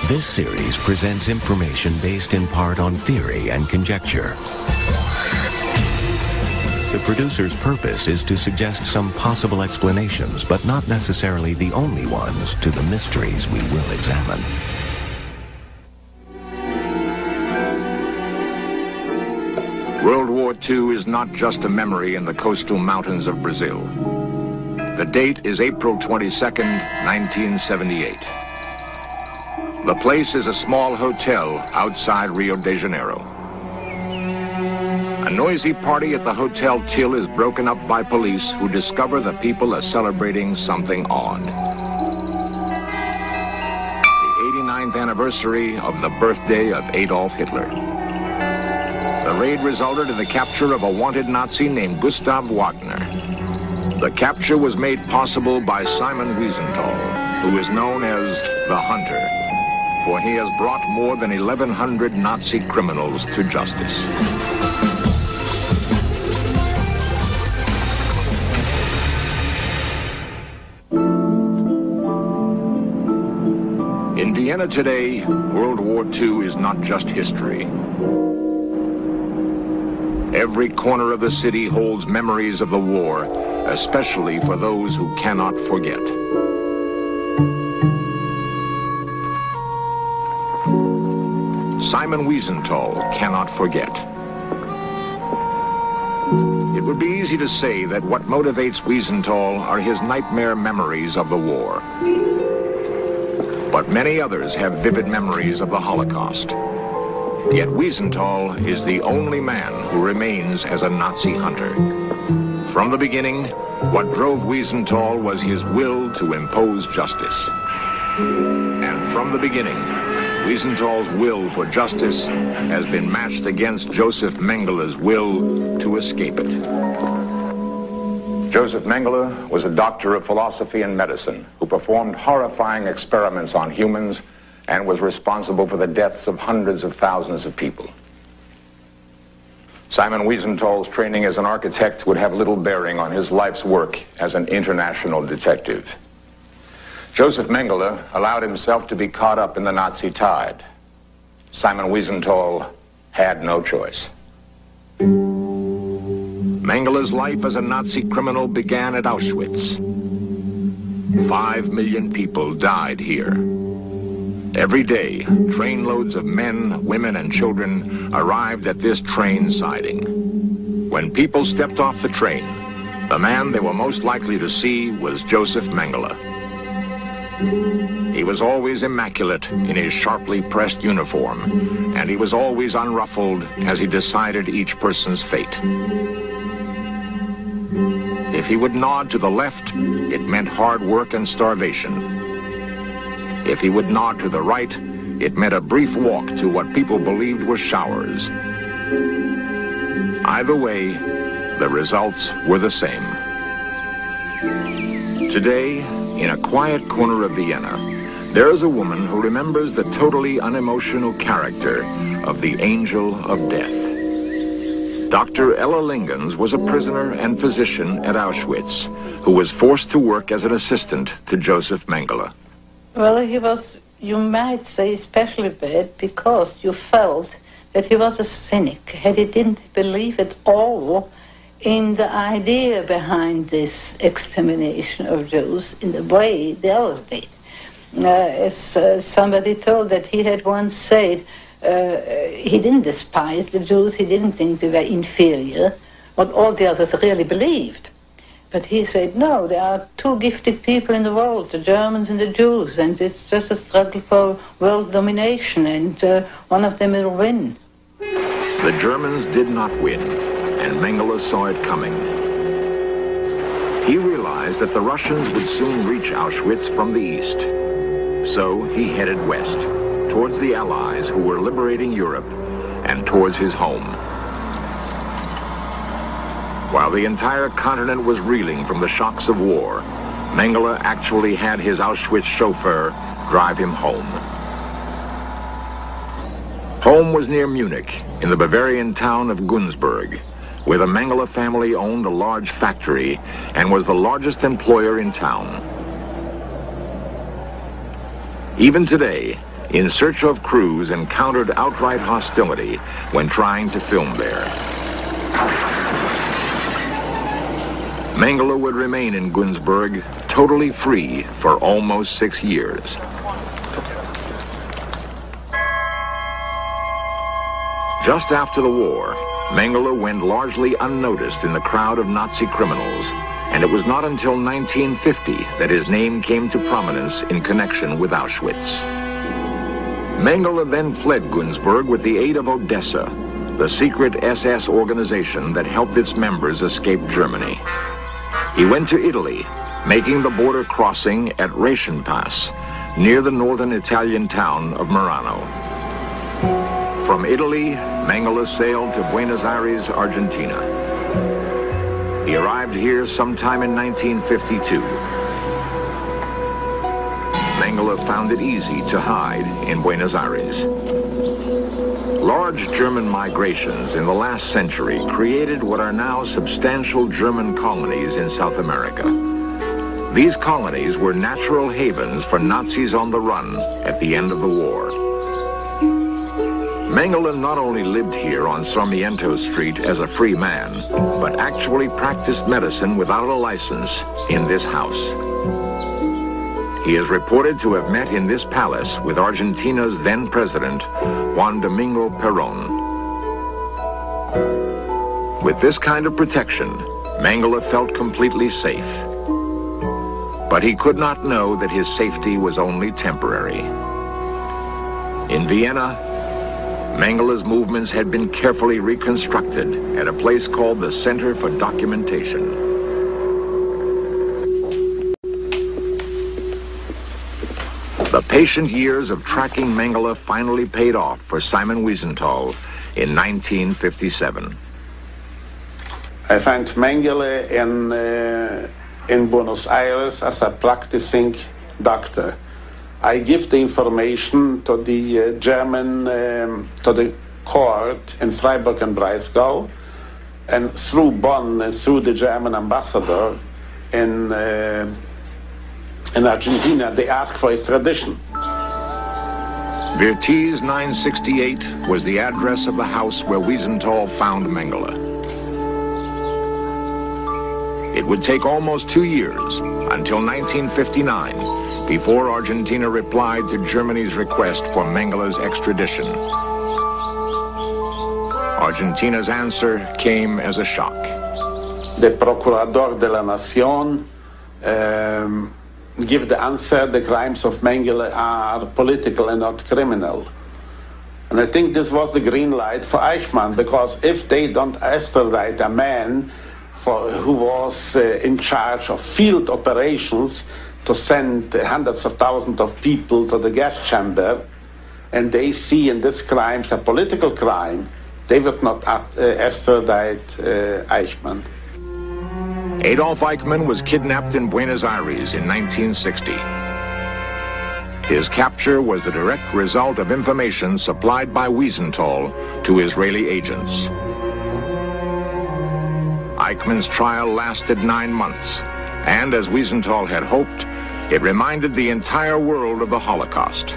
This series presents information based in part on theory and conjecture. The producer's purpose is to suggest some possible explanations, but not necessarily the only ones, to the mysteries we will examine. World War II is not just a memory in the coastal mountains of Brazil. The date is April 22nd, 1978. The place is a small hotel outside Rio de Janeiro. A noisy party at the Hotel Till is broken up by police who discover the people are celebrating something odd. The 89th anniversary of the birthday of Adolf Hitler. The raid resulted in the capture of a wanted Nazi named Gustav Wagner. The capture was made possible by Simon Wiesenthal, who is known as the Hunter, for he has brought more than 1,100 Nazi criminals to justice. In Vienna today, World War II is not just history. Every corner of the city holds memories of the war, especially for those who cannot forget. Simon Wiesenthal cannot forget. It would be easy to say that what motivates Wiesenthal are his nightmare memories of the war. But many others have vivid memories of the Holocaust. Yet Wiesenthal is the only man who remains as a Nazi hunter. From the beginning, what drove Wiesenthal was his will to impose justice. And from the beginning, Wiesenthal's will for justice has been matched against Josef Mengele's will to escape it. Josef Mengele was a doctor of philosophy and medicine who performed horrifying experiments on humans and was responsible for the deaths of hundreds of thousands of people. Simon Wiesenthal's training as an architect would have little bearing on his life's work as an international detective. Josef Mengele allowed himself to be caught up in the Nazi tide. Simon Wiesenthal had no choice. Mengele's life as a Nazi criminal began at Auschwitz. 5 million people died here. Every day, trainloads of men, women, and children arrived at this train siding. When people stepped off the train, the man they were most likely to see was Josef Mengele. He was always immaculate in his sharply pressed uniform, and he was always unruffled as he decided each person's fate. If he would nod to the left, it meant hard work and starvation. If he would nod to the right, it meant a brief walk to what people believed were showers. Either way, the results were the same. Today, in a quiet corner of Vienna, there is a woman who remembers the totally unemotional character of the Angel of Death. Dr. Ella Lingens was a prisoner and physician at Auschwitz who was forced to work as an assistant to Josef Mengele. Well, he was, you might say, especially bad because you felt that he was a cynic, and he didn't believe at all in the idea behind this extermination of Jews in the way the others did. As somebody told that he had once said, he didn't despise the Jews, he didn't think they were inferior, what all the others really believed. But he said, no, there are two gifted people in the world, the Germans and the Jews, and it's just a struggle for world domination, and one of them will win. The Germans did not win, and Mengele saw it coming. He realized that the Russians would soon reach Auschwitz from the east. So he headed west, towards the Allies who were liberating Europe, and towards his home. While the entire continent was reeling from the shocks of war, Mengele actually had his Auschwitz chauffeur drive him home. Home was near Munich, in the Bavarian town of Günzburg, where the Mengele family owned a large factory and was the largest employer in town. Even today, in search of crews encountered outright hostility when trying to film there. Mengele would remain in Günzburg totally free for almost 6 years. Just after the war, Mengele went largely unnoticed in the crowd of Nazi criminals, and it was not until 1950 that his name came to prominence in connection with Auschwitz. Mengele then fled Günzburg with the aid of Odessa, the secret SS organization that helped its members escape Germany. He went to Italy, making the border crossing at Reichenpass, near the northern Italian town of Merano. From Italy, Mengele sailed to Buenos Aires, Argentina. He arrived here sometime in 1952. Mengele found it easy to hide in Buenos Aires. Large German migrations in the last century created what are now substantial German colonies in South America. These colonies were natural havens for Nazis on the run at the end of the war. Mengele not only lived here on Sarmiento Street as a free man, but actually practiced medicine without a license in this house. He is reported to have met in this palace with Argentina's then president, Juan Domingo Perón. With this kind of protection, Mengele felt completely safe. But he could not know that his safety was only temporary. In Vienna, Mengele's movements had been carefully reconstructed at a place called the Center for Documentation. The patient years of tracking Mengele finally paid off for Simon Wiesenthal in 1957. I found Mengele in Buenos Aires as a practicing doctor. I give the information to the German, to the court in Freiburg and Breisgau, and through Bonn and through the German ambassador in Argentina, they asked for extradition. Virties 968 was the address of the house where Wiesenthal found Mengele. It would take almost 2 years, until 1959, before Argentina replied to Germany's request for Mengele's extradition. Argentina's answer came as a shock. The Procurador de la Nación give the answer: the crimes of Mengele are political and not criminal. And I think this was the green light for Eichmann, because if they don't extradite a man who was in charge of field operations to send hundreds of thousands of people to the gas chamber, and they see in this crime a political crime, they would not extradite Eichmann. Adolf Eichmann was kidnapped in Buenos Aires in 1960. His capture was the direct result of information supplied by Wiesenthal to Israeli agents. Eichmann's trial lasted 9 months, and as Wiesenthal had hoped, it reminded the entire world of the Holocaust.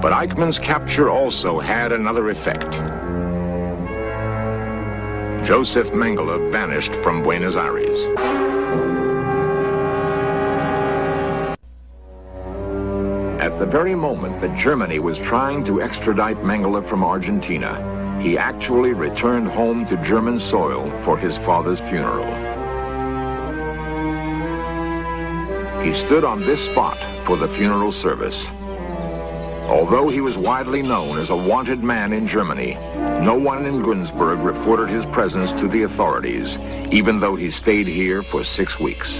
But Eichmann's capture also had another effect. Josef Mengele vanished from Buenos Aires. At the very moment that Germany was trying to extradite Mengele from Argentina, he actually returned home to German soil for his father's funeral. He stood on this spot for the funeral service. Although he was widely known as a wanted man in Germany, no one in Günzburg reported his presence to the authorities, even though he stayed here for 6 weeks.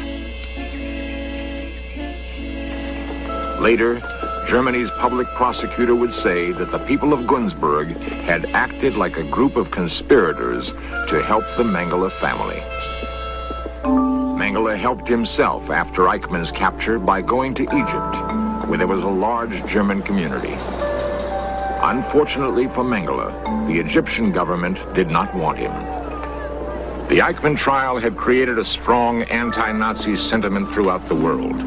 Later, Germany's public prosecutor would say that the people of Günzburg had acted like a group of conspirators to help the Mengele family. Mengele helped himself after Eichmann's capture by going to Egypt, where there was a large German community. Unfortunately for Mengele, the Egyptian government did not want him. The Eichmann trial had created a strong anti-Nazi sentiment throughout the world.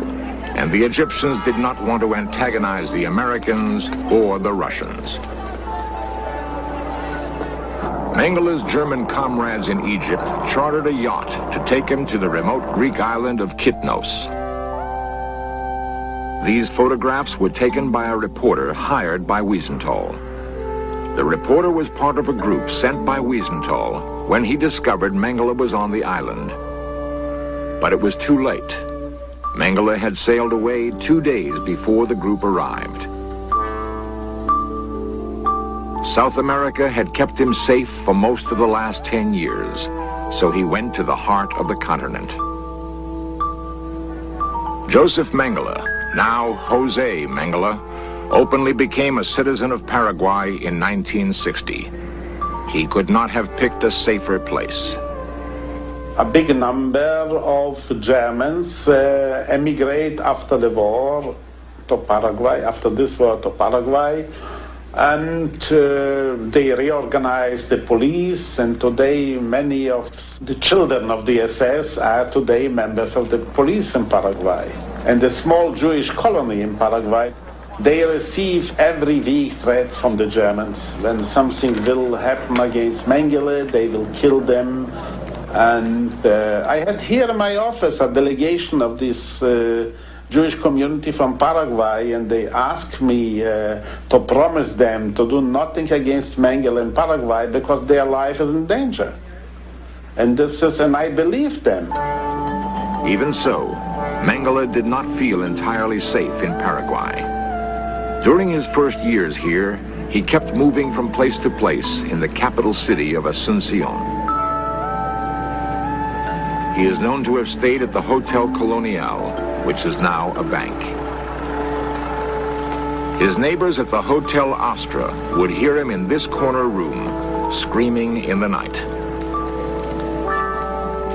and the Egyptians did not want to antagonize the Americans or the Russians. Mengele's German comrades in Egypt chartered a yacht to take him to the remote Greek island of Kitnos. These photographs were taken by a reporter hired by Wiesenthal. The reporter was part of a group sent by Wiesenthal when he discovered Mengele was on the island. But it was too late. Mengele had sailed away 2 days before the group arrived. South America had kept him safe for most of the last 10 years, so he went to the heart of the continent. Josef Mengele, now Jose Mengele, openly became a citizen of Paraguay in 1960. He could not have picked a safer place. A big number of Germans emigrate after the war to Paraguay, after this war to Paraguay, and they reorganized the police, and today many of the children of the SS are today members of the police in Paraguay. And the small Jewish colony in Paraguay, they receive every week threats from the Germans. When something will happen against Mengele, they will kill them. And I had here in my office a delegation of this Jewish community from Paraguay, and they asked me to promise them to do nothing against Mengele in Paraguay because their life is in danger. And I believed them. Even so, Mengele did not feel entirely safe in Paraguay. During his first years here, he kept moving from place to place in the capital city of Asuncion. He is known to have stayed at the Hotel Colonial, which is now a bank. His neighbors at the Hotel Astra would hear him in this corner room, screaming in the night.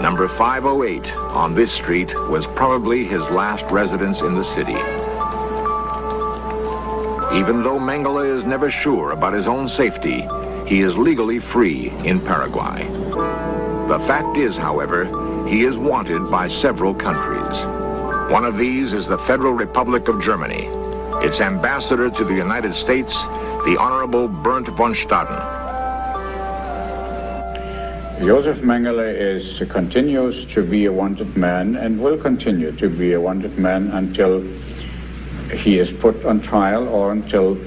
Number 508 on this street was probably his last residence in the city. Even though Mengele is never sure about his own safety, he is legally free in Paraguay. The fact is, however, he is wanted by several countries. One of these is the Federal Republic of Germany. Its ambassador to the United States, the Honorable Bernd von Staden. Josef Mengele continues to be a wanted man and will continue to be a wanted man until he is put on trial or until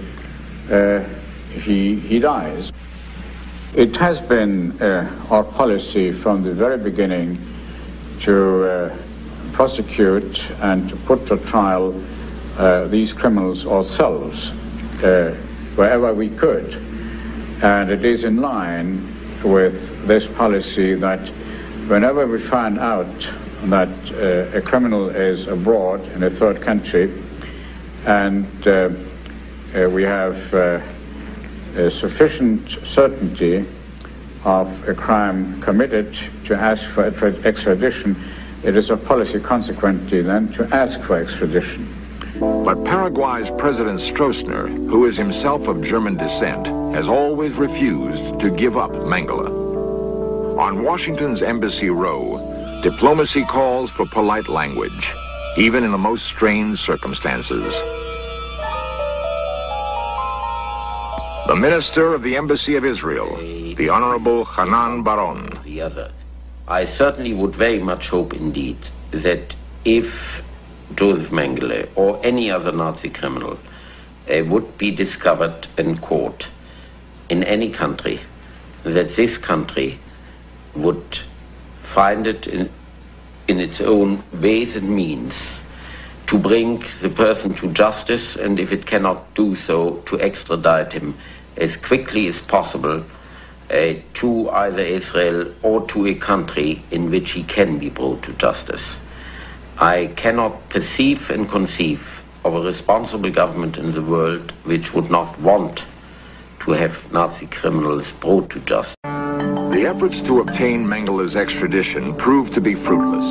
he dies. It has been our policy from the very beginning to prosecute and to put to trial these criminals ourselves wherever we could. And it is in line with this policy that whenever we find out that a criminal is abroad in a third country and we have sufficient certainty of a crime committed to ask for extradition, it is a policy consequently then to ask for extradition. But Paraguay's President Stroessner, who is himself of German descent, has always refused to give up Mengele. On Washington's Embassy Row, diplomacy calls for polite language, even in the most strained circumstances. The Minister of the Embassy of Israel, the Honorable Hanan Baron. The other. I certainly would very much hope indeed that if Josef Mengele or any other Nazi criminal would be discovered and caught in any country, that this country would find it in its own ways and means to bring the person to justice, and if it cannot do so, to extradite him as quickly as possible to either Israel or to a country in which he can be brought to justice. I cannot perceive and conceive of a responsible government in the world which would not want to have Nazi criminals brought to justice. The efforts to obtain Mengele's extradition proved to be fruitless.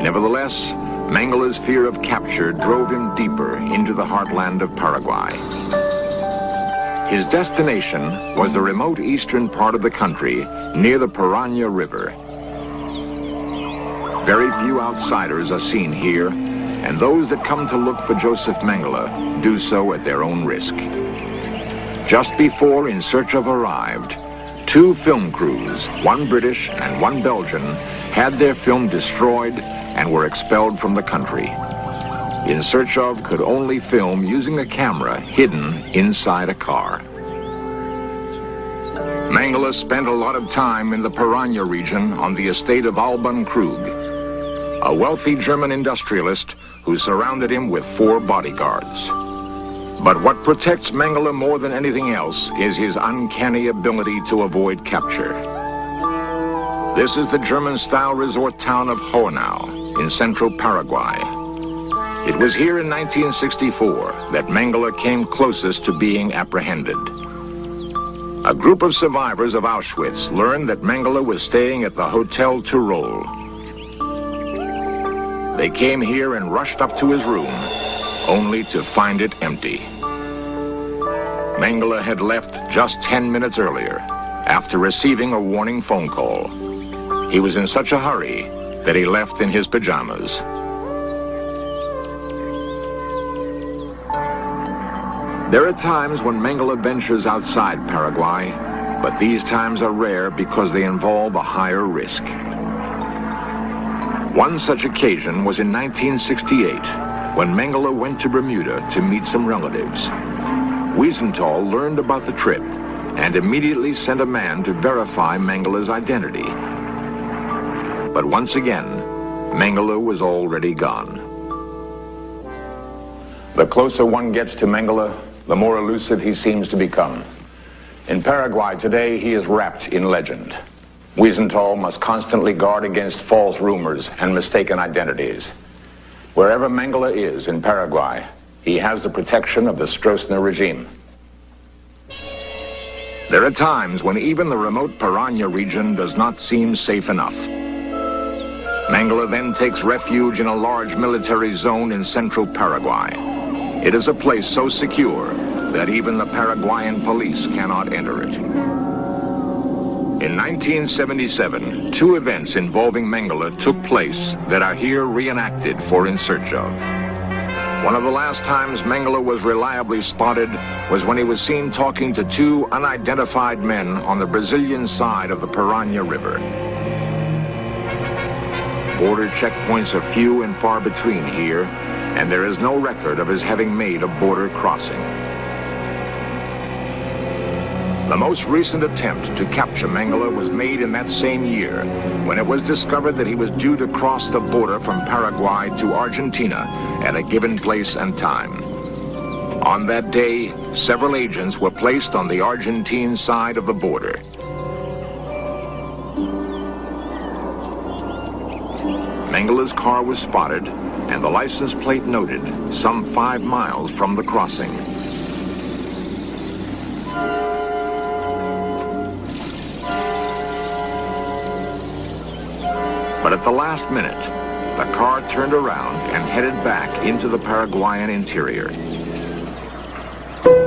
Nevertheless, Mengele's fear of capture drove him deeper into the heartland of Paraguay. His destination was the remote eastern part of the country near the Piranha River. Very few outsiders are seen here, and those that come to look for Josef Mengele do so at their own risk. Just before In Search Of arrived, 2 film crews, one British and one Belgian, had their film destroyed and were expelled from the country. In Search Of could only film using a camera hidden inside a car. Mengele spent a lot of time in the Piranha region on the estate of Alban Krug, a wealthy German industrialist who surrounded him with 4 bodyguards. But what protects Mengele more than anything else is his uncanny ability to avoid capture. This is the German-style resort town of Hohenau in central Paraguay. It was here in 1964 that Mengele came closest to being apprehended. A group of survivors of Auschwitz learned that Mengele was staying at the Hotel Tyrol. They came here and rushed up to his room, only to find it empty. Mengele had left just 10 minutes earlier, after receiving a warning phone call. He was in such a hurry that he left in his pajamas. There are times when Mengele ventures outside Paraguay, but these times are rare because they involve a higher risk. One such occasion was in 1968, when Mengele went to Bermuda to meet some relatives. Wiesenthal learned about the trip and immediately sent a man to verify Mengele's identity. But once again, Mengele was already gone. The closer one gets to Mengele, the more elusive he seems to become. In Paraguay today, he is wrapped in legend. Wiesenthal must constantly guard against false rumors and mistaken identities. Wherever Mengele is in Paraguay, he has the protection of the Stroessner regime. There are times when even the remote Piranha region does not seem safe enough. Mengele then takes refuge in a large military zone in central Paraguay. It is a place so secure that even the Paraguayan police cannot enter it. In 1977, 2 events involving Mengele took place that are here reenacted for In Search Of. One of the last times Mengele was reliably spotted was when he was seen talking to 2 unidentified men on the Brazilian side of the Piranha River. Border checkpoints are few and far between here, and there is no record of his having made a border crossing. The most recent attempt to capture Mengele was made in that same year, when it was discovered that he was due to cross the border from Paraguay to Argentina at a given place and time. On that day, several agents were placed on the Argentine side of the border. Mengele's car was spotted, and the license plate noted, some 5 miles from the crossing. But at the last minute, the car turned around and headed back into the Paraguayan interior.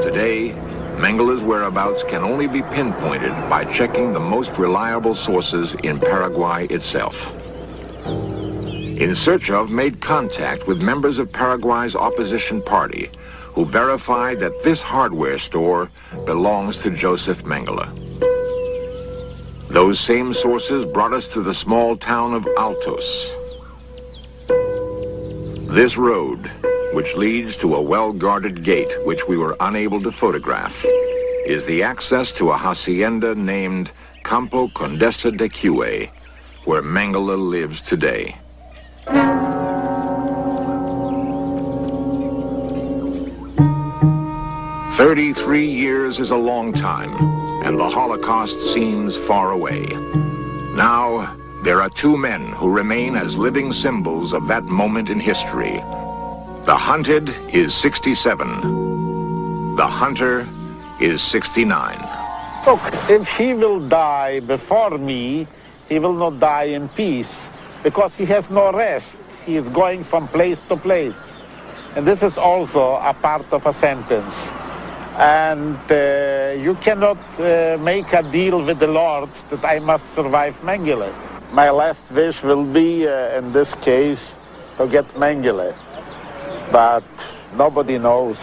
Today, Mengele's whereabouts can only be pinpointed by checking the most reliable sources in Paraguay itself. In Search Of made contact with members of Paraguay's opposition party, who verified that this hardware store belongs to Josef Mengele. Those same sources brought us to the small town of Altos. This road, which leads to a well-guarded gate which we were unable to photograph, is the access to a hacienda named Campo Condesa de Cue, where Mengele lives today. 33 years is a long time, and the Holocaust seems far away. Now, there are 2 men who remain as living symbols of that moment in history. The hunted is 67. The hunter is 69. Look, if he will die before me, he will not die in peace, because he has no rest. He is going from place to place. And this is also a part of a sentence. And you cannot make a deal with the Lord that I must survive Mengele. My last wish will be, in this case, to get Mengele. but nobody knows.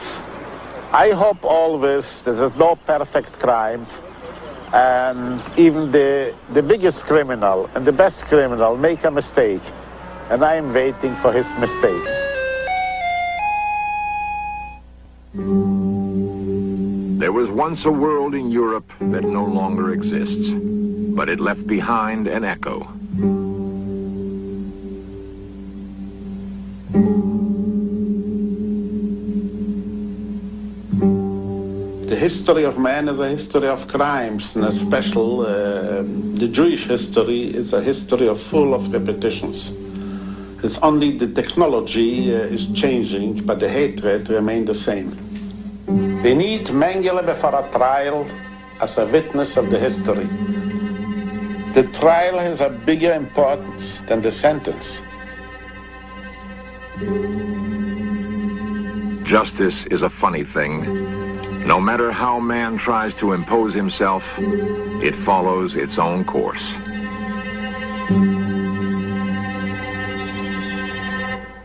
I hope always that there's no perfect crimes, and even the biggest criminal and the best criminal make a mistake, and I'm waiting for his mistakes. There was once a world in Europe that no longer exists, but it left behind an echo. The history of man is a history of crimes, and especially the Jewish history is a history full of repetitions. It's only the technology is changing, but the hatred remains the same. We need Mengele before a trial as a witness of the history. The trial has a bigger importance than the sentence. Justice is a funny thing. No matter how man tries to impose himself, it follows its own course.